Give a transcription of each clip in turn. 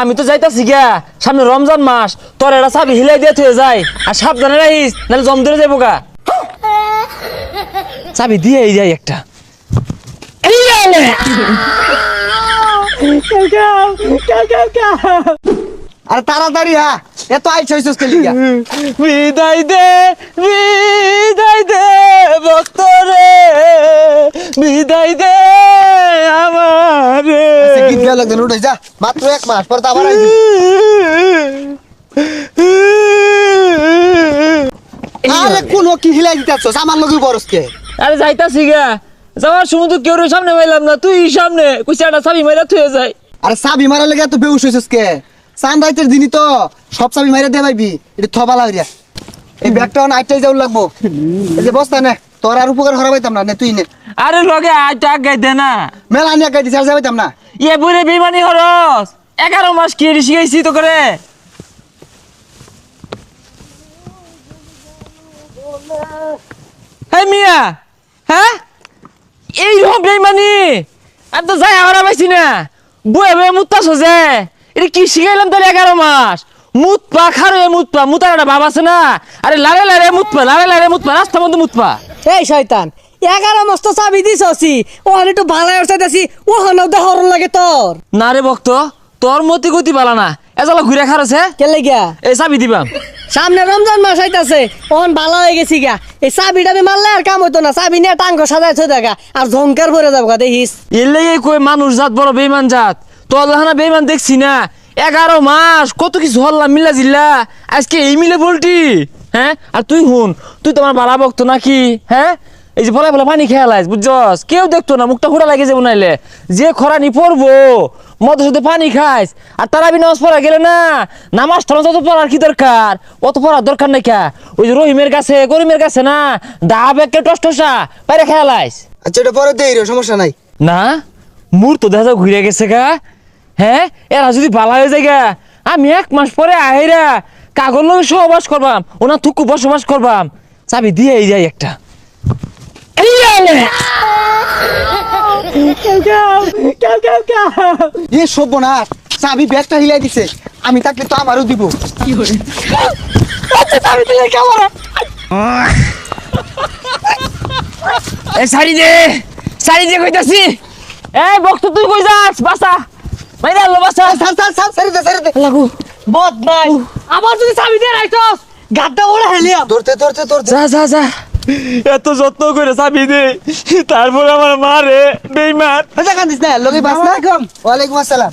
আমি তো যাইতাছি গা, সামনে রমজান মাস, তোর এটা চাবি হিলাই দিয়ে থয়ে যায়, আর সাবধানে রাখিস নাহলে জম ধরে যাবো গা। চাবি দিয়ে যাই একটা। আরে তাড়াতাড়ি হ্যাঁ, এত আইস হইছস কে লিগা? বিদায় দে ভক্ত রে, বিদায় দে আমারে। গীত গাওয়া লাগবে, উঠে যা, মাত্র 1 মাস পর তো আবার আইবি। আরে কোন কি হিলাই দিতাছস আমার লগে বরস কে? আরে যাইতাছি গা, যাওয়ার সময় তো কেউ সামনে পাইলাম না, তুই সামনে কুইসাটা চাবি মাইরা থয়ে যায়। আরে চাবি মারা লেগে এত বেউস হইছস কে? চান রাইতের দিনই তো সব চাবি মাইরা দে পাইবি, এটা থবা লাগিয়া। এই ব্যাগটা নাইটাই যাও লাগবো, এই যে বস্তা নে, তোর আর উপকার হরাবাইতাম না, নে তুই নে। আরে লগে আজ তো আগাই দে না, মেলা নিয়ে গাইতে চার যাবাইতাম না। ইয়ে বুড়ে বেমানি হরস, 11 মাস কি শিখাইছি তো করে। হ্যাঁ মিয়া, হ্যাঁ এইরকম বেমানি আমি তো যাই হারা পাইছি না। বয়ে বয়ে মুতাছ যে, এটা কি শিখাইলাম তাহলে 11 মাস? মুতপা খারে মুতপা, মুতার একটা ভাব আছে না? আরে লারে লারে মুতপা, লারে লারে মুতপা, রাস্তা মধ্যে মুতপা। এই শয়তান, 11 মস্ত চাবি দিছি, ওখানে একটু ভালো চাইতেছি, ওখানেও দেহর লাগে তোর। না রে ভক্ত, তোর মতি গতি বালা না, এজালা ঘুরে খারছে। কে লাগিয়া? এই চাবি দিবাম। সামনে রমজান মাস আইতাছে, ওখান ভালো হয়ে গেছি গা। এই চাবি টাবি মারলে আর কাম হইতো না, চাবি নিয়ে টাঙ্গ সাজাই থই দেখা আর ঝংকার ভরে যাবো দেখিস। এলে কই মানুষ জাত বড় বেইমান জাত, তোর লাহানা বেইমান দেখছি না। 11 মাস কত কিছু হল্লা মিল্লা জিল্লা, আজকে এই মিলে বলটি। হ্যাঁ আর তুই হুন, তুই তোমার বালা ভক্ত নাকি? হ্যাঁ এই যে বলা বলা পানি খেয়ালাইস বুঝছস, কেউ দেখতো না, মুখটা ফোড়া লাগে যাবো নাইলে। যে খরানি পড়বো মদের সাথে পানি খাইস, আর তারাবি নামাজ পড়া গেলে না, নামাজ টামাজ অত পড়ার কি দরকার? অত পড়ার দরকার নাই কা। ওই যে রহিমের কাছে করিমের কাছে না, ডাব একে টসটসা বাইরে খেয়ালাইস। আচ্ছা এটা পরে দেই রে, সমস্যা নাই। না মুর তো দেখা ঘুরে গেছে গা। হ্যাঁ এরা যদি বালা হয়ে যায় গা, আমি 1 মাস পরে আহেরা কাগজ লগে সহবাস করবাম, ওনা থুকু বসবাস করবাম। চাবি দিয়ে যাই একটা। এ সর্বনাশ, চাবি ব্যাগটা হিলাই দিছে, আমি থাকলে তো আমারও দিব। সারি দে কইতাছি। এই বক্ত তুই কই যাস? বাসা মাইরা আলো বাসা। ছাড় ছাড় ছাড়, ছেড়ে দে ছেড়ে দে। লাগু বদমাইশ, আবার যদি চাবি দিয়ে রাখছস গাড্ডা ওরা হেলিয়া। ধরতে ধরতে ধরতে। যা যা যা, এত যত্ন করে চাবি দে, তারপর আমার মা রে বেইমান। আচ্ছা কান্দিস না, লগে বাস না। ওয়ালাইকুম আসসালাম।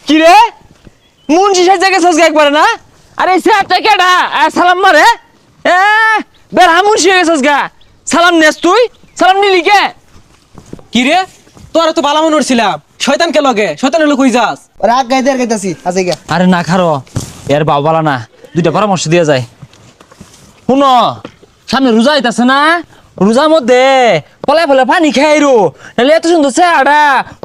কি রে মুন্সি সাজা গেছস একবারে না? আরে স্যারটা কেডা সালাম মারে? এ বেড়া মুন্সি গেছস গা, সালাম নেস তুই? সালাম নিলি কে? কি রে, তোর তো বালা মনে উঠছিলাম, শয়তানকে লগে, শয়তানের লোক কই যাস? রাগ গাইতে আর গাইতাছি আছে গা। আরে না খারো, এর বাবালা না, দুইটা পরামর্শ দিয়া যায়। শুনো সামনে রোজা আইতাছে না, রোজার মধ্যে পলাই পলাই পানি খাইরো, নাহলে এত সুন্দর চেহারা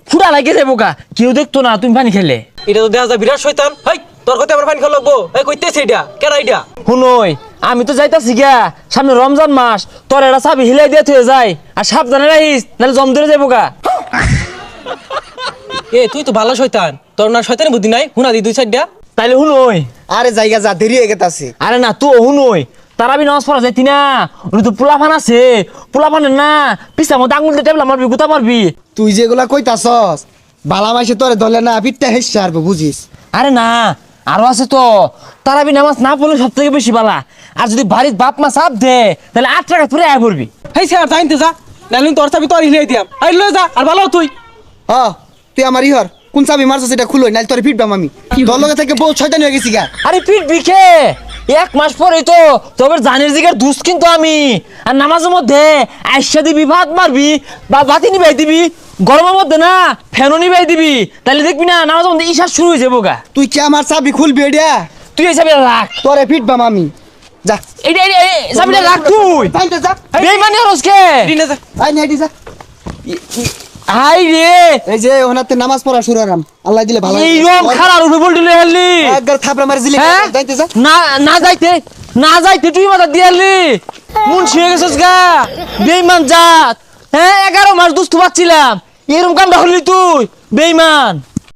ফুটা লাগে যাবো গা, কেউ দেখতো না তুমি পানি খাইলে। এটা তো দেখা যায় বিরাট শয়তান। হাই তোর কথা আমার পানি খাওয়া লাগবো? এই কইতেছে এটা কেডা এটা? শুনই আমি তো যাইতাছি গা, সামনে রমজান মাস, তোর এটা চাবি হিলাই দিয়ে থয়ে যায়, আর সাবধানে রাখিস নাহলে জম ধরে যাবো গা। এ তুই তো ভালো শয়তান, তোর না শয়তানি বুদ্ধি নাই? হুনা দি 2-4টা। তাইলে শুনই। আরে জায়গা যা, দেরি হয়ে গেতাছে। আরে না তো শুনই, তারাবি নামাজ পড়া যাইতি না, ওই তো পোলাফান আছে, পোলাফানের না পিছার মধ্যে আঙুল দিয়ে টেবলা মারবি, গুতা মারবি। তুই যেগুলা কইতাছস বালা মাইসে তোরে ধরলে না পিঠটা হেসে আরবো, বুঝিস? আরে না আরো আছে তো, তারাবি নামাজ না পড়লে সব থেকে বেশি বালা। আর যদি বাড়ির বাপ মা চাপ দে তাহলে 8 টাকা পরে আয় পড়বি। হেই স্যার জানতে যা, নাইলে তোর চাবি তোর হিলাই দিয়াম। আই লয়ে যা, আর ভালো তুই। তুই আমার ইহর কোন চাবি মারছস এটা খুলই, নাইলে তোরে পিটবাম আমি। তোর লগে থেকে বহুত শয়তানি হয়ে গেছি গা। আরে পিট বিখে 1 মাস পরেই তো তবে জানির জিগার দুস কিন্তু আমি। আর নামাজের মধ্যে আইসা দিবি, ভাত মারবি বা বাতি নিবাই দিবি, গরমের মধ্যে না ফ্যানও নিবাই দিবি, তাহলে দেখবি না নামাজের মধ্যে ঈশা শুরু হয়ে যাবো গা। তুই কি আমার চাবি খুলবি এটা? তুই এই চাবিটা রাখ, তোরে পিটবাম আমি। যা এইটা চাবিটা রাখ তুই। যাইতে যা। বেইমানি হরসকে দিনে যা। আই নাইটি যা। হাই রে, এই যে ওনাতে নামাজ পড়া শুরু হলাম, আল্লাহ দিলে ভালো। এই রং খারাপ উপরে বলতে হেললি একবার থাপড়া মারি দিলি। হ্যাঁ? যাইতে যা। না না যাইতে তুই মাথা দিয়ালি মুন্সি হয়ে গেছিস গা, বেইমান জাত। হ্যাঁ 11 মাস দুস্থ পাচ্ছিলাম, এরকম কামটা হলি তুই বেইমান।